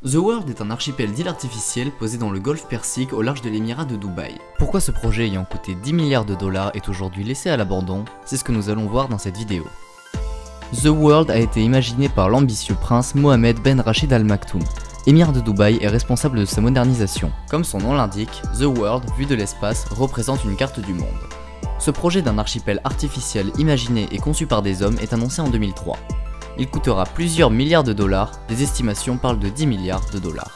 The World est un archipel d'îles artificielles posé dans le golfe Persique au large de l'émirat de Dubaï. Pourquoi ce projet ayant coûté 10 milliards de dollars est aujourd'hui laissé à l'abandon, c'est ce que nous allons voir dans cette vidéo. The World a été imaginé par l'ambitieux prince Mohammed Ben Rachid Al Maktoum, émir de Dubaï et responsable de sa modernisation. Comme son nom l'indique, The World, vu de l'espace, représente une carte du monde. Ce projet d'un archipel artificiel imaginé et conçu par des hommes est annoncé en 2003. Il coûtera plusieurs milliards de dollars, des estimations parlent de 10 milliards de dollars.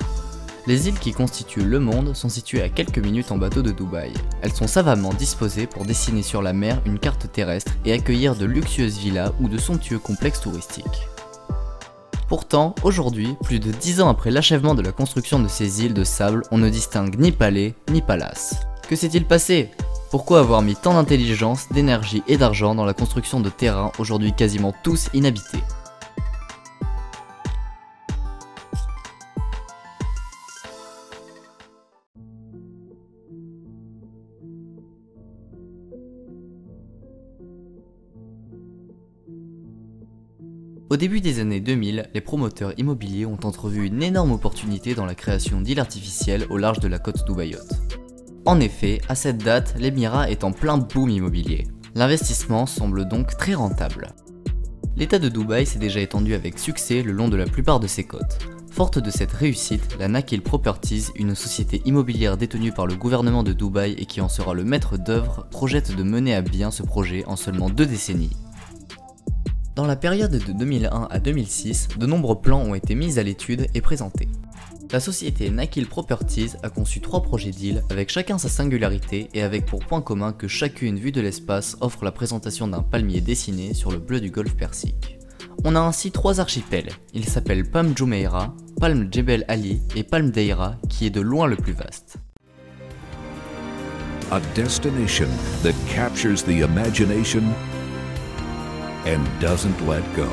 Les îles qui constituent le monde sont situées à quelques minutes en bateau de Dubaï. Elles sont savamment disposées pour dessiner sur la mer une carte terrestre et accueillir de luxueuses villas ou de somptueux complexes touristiques. Pourtant, aujourd'hui, plus de 10 ans après l'achèvement de la construction de ces îles de sable, on ne distingue ni palais ni palace. Que s'est-il passé ? Pourquoi avoir mis tant d'intelligence, d'énergie et d'argent dans la construction de terrains aujourd'hui quasiment tous inhabités ? Au début des années 2000, les promoteurs immobiliers ont entrevu une énorme opportunité dans la création d'îles artificielles au large de la côte dubaïote. En effet, à cette date, l'émirat est en plein boom immobilier. L'investissement semble donc très rentable. L'État de Dubaï s'est déjà étendu avec succès le long de la plupart de ses côtes. Forte de cette réussite, la Nakheel Properties, une société immobilière détenue par le gouvernement de Dubaï et qui en sera le maître d'œuvre, projette de mener à bien ce projet en seulement 2 décennies. Dans la période de 2001 à 2006, de nombreux plans ont été mis à l'étude et présentés. La société Nakheel Properties a conçu 3 projets d'îles avec chacun sa singularité et avec pour point commun que chacune vue de l'espace offre la présentation d'un palmier dessiné sur le bleu du golfe Persique. On a ainsi 3 archipels, ils s'appellent Palm Jumeirah, Palm Jebel Ali et Palm Deira qui est de loin le plus vaste. A destination that captures the imagination and doesn't let go.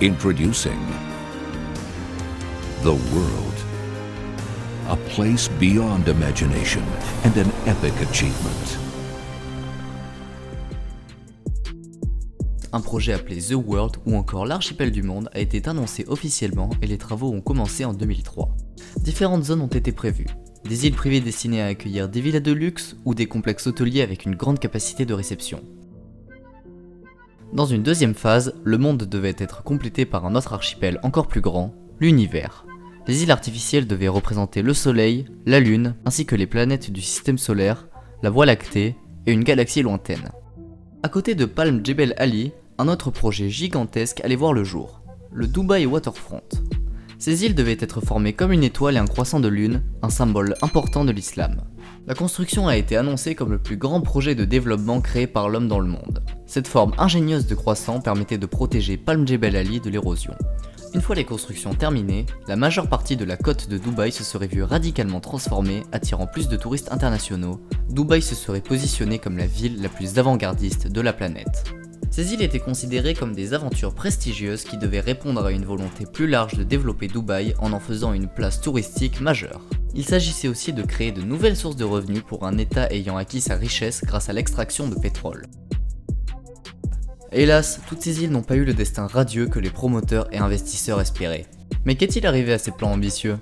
Introducing The World, a place beyond imagination and an epic achievement. Un projet appelé The World ou encore l'Archipel du Monde a été annoncé officiellement et les travaux ont commencé en 2003. Différentes zones ont été prévues. Des îles privées destinées à accueillir des villas de luxe ou des complexes hôteliers avec une grande capacité de réception. Dans une deuxième phase, le monde devait être complété par un autre archipel encore plus grand, l'univers. Les îles artificielles devaient représenter le Soleil, la Lune, ainsi que les planètes du système solaire, la Voie lactée et une galaxie lointaine. À côté de Palm Jebel Ali, un autre projet gigantesque allait voir le jour, le Dubai Waterfront. Ces îles devaient être formées comme une étoile et un croissant de lune, un symbole important de l'islam. La construction a été annoncée comme le plus grand projet de développement créé par l'homme dans le monde. Cette forme ingénieuse de croissant permettait de protéger Palm Jebel Ali de l'érosion. Une fois les constructions terminées, la majeure partie de la côte de Dubaï se serait vue radicalement transformée, attirant plus de touristes internationaux. Dubaï se serait positionnée comme la ville la plus avant-gardiste de la planète. Ces îles étaient considérées comme des aventures prestigieuses qui devaient répondre à une volonté plus large de développer Dubaï en faisant une place touristique majeure. Il s'agissait aussi de créer de nouvelles sources de revenus pour un État ayant acquis sa richesse grâce à l'extraction de pétrole. Hélas, toutes ces îles n'ont pas eu le destin radieux que les promoteurs et investisseurs espéraient. Mais qu'est-il arrivé à ces plans ambitieux ?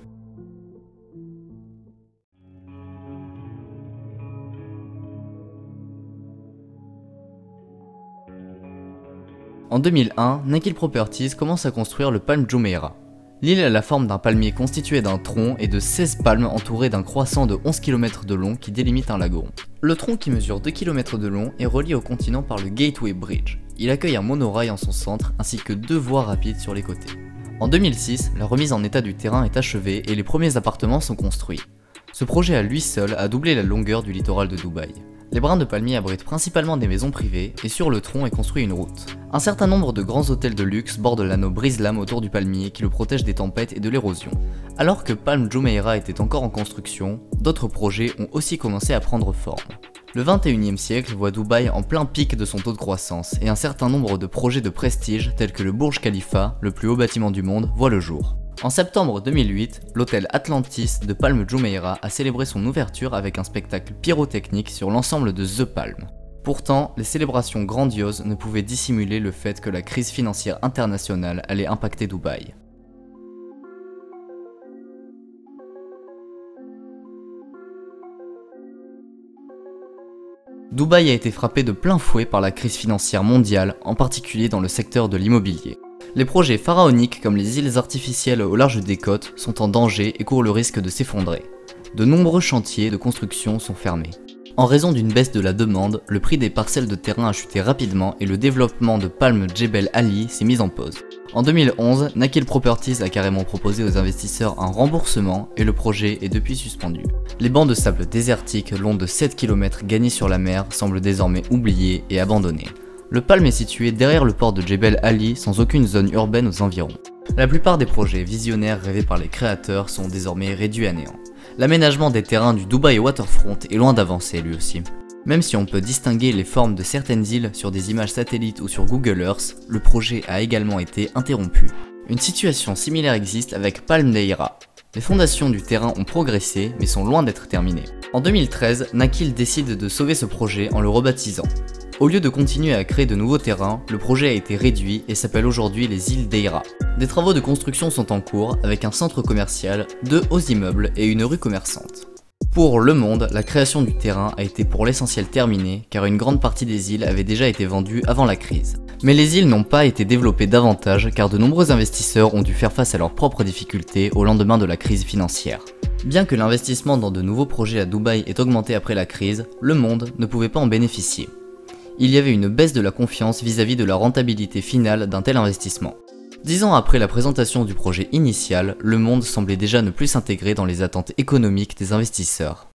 En 2001, Nakheel Properties commence à construire le Palm Jumeirah. L'île a la forme d'un palmier constitué d'un tronc et de 16 palmes entourées d'un croissant de 11 km de long qui délimite un lagon. Le tronc qui mesure 2 km de long est relié au continent par le Gateway Bridge. Il accueille un monorail en son centre ainsi que 2 voies rapides sur les côtés. En 2006, la remise en état du terrain est achevée et les premiers appartements sont construits. Ce projet à lui seul a doublé la longueur du littoral de Dubaï. Les brins de palmiers abritent principalement des maisons privées et sur le tronc est construit une route. Un certain nombre de grands hôtels de luxe bordent l'anneau brise-lames autour du palmier qui le protège des tempêtes et de l'érosion. Alors que Palm Jumeirah était encore en construction, d'autres projets ont aussi commencé à prendre forme. Le 21e siècle voit Dubaï en plein pic de son taux de croissance et un certain nombre de projets de prestige tels que le Burj Khalifa, le plus haut bâtiment du monde, voient le jour. En septembre 2008, l'hôtel Atlantis de Palm Jumeirah a célébré son ouverture avec un spectacle pyrotechnique sur l'ensemble de The Palm. Pourtant, les célébrations grandioses ne pouvaient dissimuler le fait que la crise financière internationale allait impacter Dubaï. Dubaï a été frappé de plein fouet par la crise financière mondiale, en particulier dans le secteur de l'immobilier. Les projets pharaoniques comme les îles artificielles au large des côtes sont en danger et courent le risque de s'effondrer. De nombreux chantiers de construction sont fermés. En raison d'une baisse de la demande, le prix des parcelles de terrain a chuté rapidement et le développement de Palm Jebel Ali s'est mis en pause. En 2011, Nakheel Properties a carrément proposé aux investisseurs un remboursement et le projet est depuis suspendu. Les bancs de sable désertiques longs de 7 km gagnés sur la mer semblent désormais oubliés et abandonnés. Le Palm est situé derrière le port de Jebel Ali sans aucune zone urbaine aux environs. La plupart des projets visionnaires rêvés par les créateurs sont désormais réduits à néant. L'aménagement des terrains du Dubai Waterfront est loin d'avancer lui aussi. Même si on peut distinguer les formes de certaines îles sur des images satellites ou sur Google Earth, le projet a également été interrompu. Une situation similaire existe avec Palm Deira. Les fondations du terrain ont progressé mais sont loin d'être terminées. En 2013, Nakheel décide de sauver ce projet en le rebaptisant. Au lieu de continuer à créer de nouveaux terrains, le projet a été réduit et s'appelle aujourd'hui les îles Deira. Des travaux de construction sont en cours avec un centre commercial, 2 hauts immeubles et une rue commerçante. Pour Le Monde, la création du terrain a été pour l'essentiel terminée car une grande partie des îles avait déjà été vendue avant la crise. Mais les îles n'ont pas été développées davantage car de nombreux investisseurs ont dû faire face à leurs propres difficultés au lendemain de la crise financière. Bien que l'investissement dans de nouveaux projets à Dubaï ait augmenté après la crise, Le Monde ne pouvait pas en bénéficier. Il y avait une baisse de la confiance vis-à-vis de la rentabilité finale d'un tel investissement. 10 ans après la présentation du projet initial, Le Monde semblait déjà ne plus s'intégrer dans les attentes économiques des investisseurs.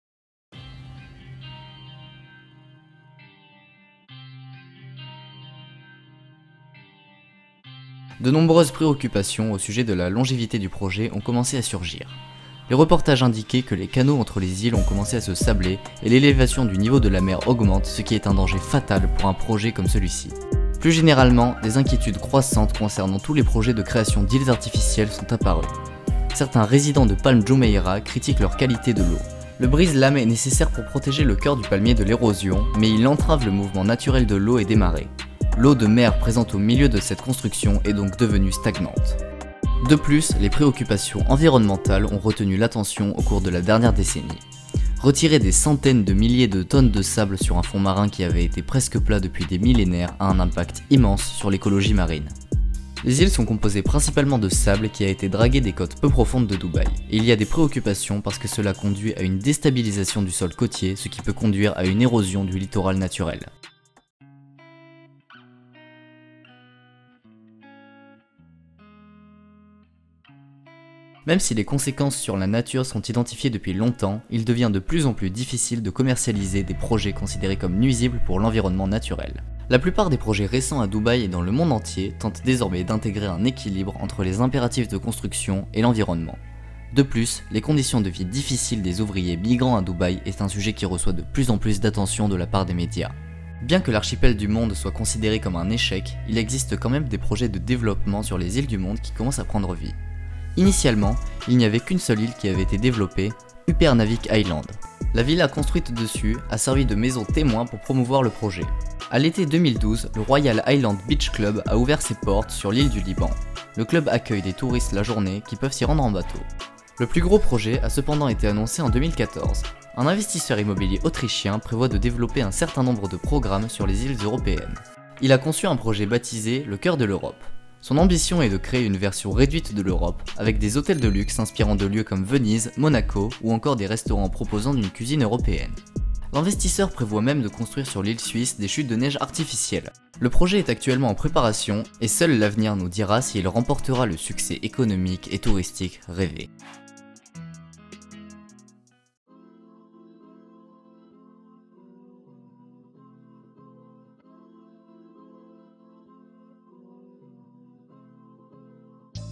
De nombreuses préoccupations au sujet de la longévité du projet ont commencé à surgir. Les reportages indiquaient que les canaux entre les îles ont commencé à se sabler et l'élévation du niveau de la mer augmente, ce qui est un danger fatal pour un projet comme celui-ci. Plus généralement, des inquiétudes croissantes concernant tous les projets de création d'îles artificielles sont apparues. Certains résidents de Palm Jumeirah critiquent leur qualité de l'eau. Le brise-lames est nécessaire pour protéger le cœur du palmier de l'érosion, mais il entrave le mouvement naturel de l'eau et des marées. L'eau de mer présente au milieu de cette construction est donc devenue stagnante. De plus, les préoccupations environnementales ont retenu l'attention au cours de la dernière décennie. Retirer des centaines de milliers de tonnes de sable sur un fond marin qui avait été presque plat depuis des millénaires a un impact immense sur l'écologie marine. Les îles sont composées principalement de sable qui a été dragué des côtes peu profondes de Dubaï. Et il y a des préoccupations parce que cela conduit à une déstabilisation du sol côtier, ce qui peut conduire à une érosion du littoral naturel. Même si les conséquences sur la nature sont identifiées depuis longtemps, il devient de plus en plus difficile de commercialiser des projets considérés comme nuisibles pour l'environnement naturel. La plupart des projets récents à Dubaï et dans le monde entier tentent désormais d'intégrer un équilibre entre les impératifs de construction et l'environnement. De plus, les conditions de vie difficiles des ouvriers migrants à Dubaï est un sujet qui reçoit de plus en plus d'attention de la part des médias. Bien que l'archipel du monde soit considéré comme un échec, il existe quand même des projets de développement sur les îles du monde qui commencent à prendre vie. Initialement, il n'y avait qu'une seule île qui avait été développée, Upernavik Island. La villa construite dessus a servi de maison témoin pour promouvoir le projet. À l'été 2012, le Royal Island Beach Club a ouvert ses portes sur l'île du Liban. Le club accueille des touristes la journée qui peuvent s'y rendre en bateau. Le plus gros projet a cependant été annoncé en 2014. Un investisseur immobilier autrichien prévoit de développer un certain nombre de programmes sur les îles européennes. Il a conçu un projet baptisé le cœur de l'Europe. Son ambition est de créer une version réduite de l'Europe, avec des hôtels de luxe s'inspirant de lieux comme Venise, Monaco ou encore des restaurants proposant une cuisine européenne. L'investisseur prévoit même de construire sur l'île suisse des chutes de neige artificielles. Le projet est actuellement en préparation et seul l'avenir nous dira s'il remportera le succès économique et touristique rêvé.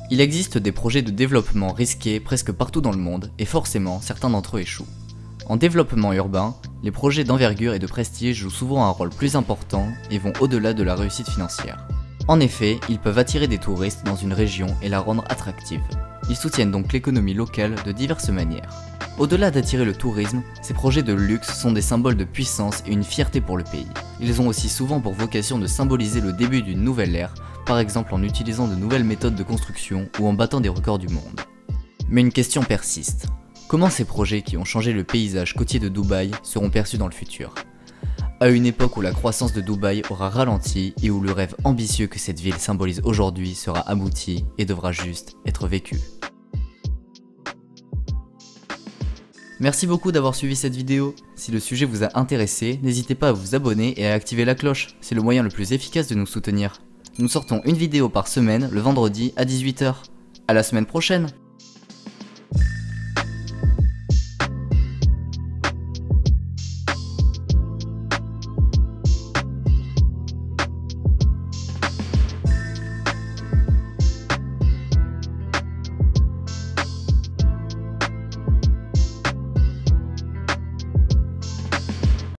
Il existe des projets de développement risqués presque partout dans le monde et forcément certains d'entre eux échouent. En développement urbain, les projets d'envergure et de prestige jouent souvent un rôle plus important et vont au-delà de la réussite financière. En effet, ils peuvent attirer des touristes dans une région et la rendre attractive. Ils soutiennent donc l'économie locale de diverses manières. Au-delà d'attirer le tourisme, ces projets de luxe sont des symboles de puissance et une fierté pour le pays. Ils ont aussi souvent pour vocation de symboliser le début d'une nouvelle ère, par exemple en utilisant de nouvelles méthodes de construction ou en battant des records du monde. Mais une question persiste. Comment ces projets qui ont changé le paysage côtier de Dubaï seront perçus dans le futur ? À une époque où la croissance de Dubaï aura ralenti et où le rêve ambitieux que cette ville symbolise aujourd'hui sera abouti et devra juste être vécu. Merci beaucoup d'avoir suivi cette vidéo. Si le sujet vous a intéressé, n'hésitez pas à vous abonner et à activer la cloche, c'est le moyen le plus efficace de nous soutenir. Nous sortons une vidéo par semaine le vendredi à 18 h. À la semaine prochaine!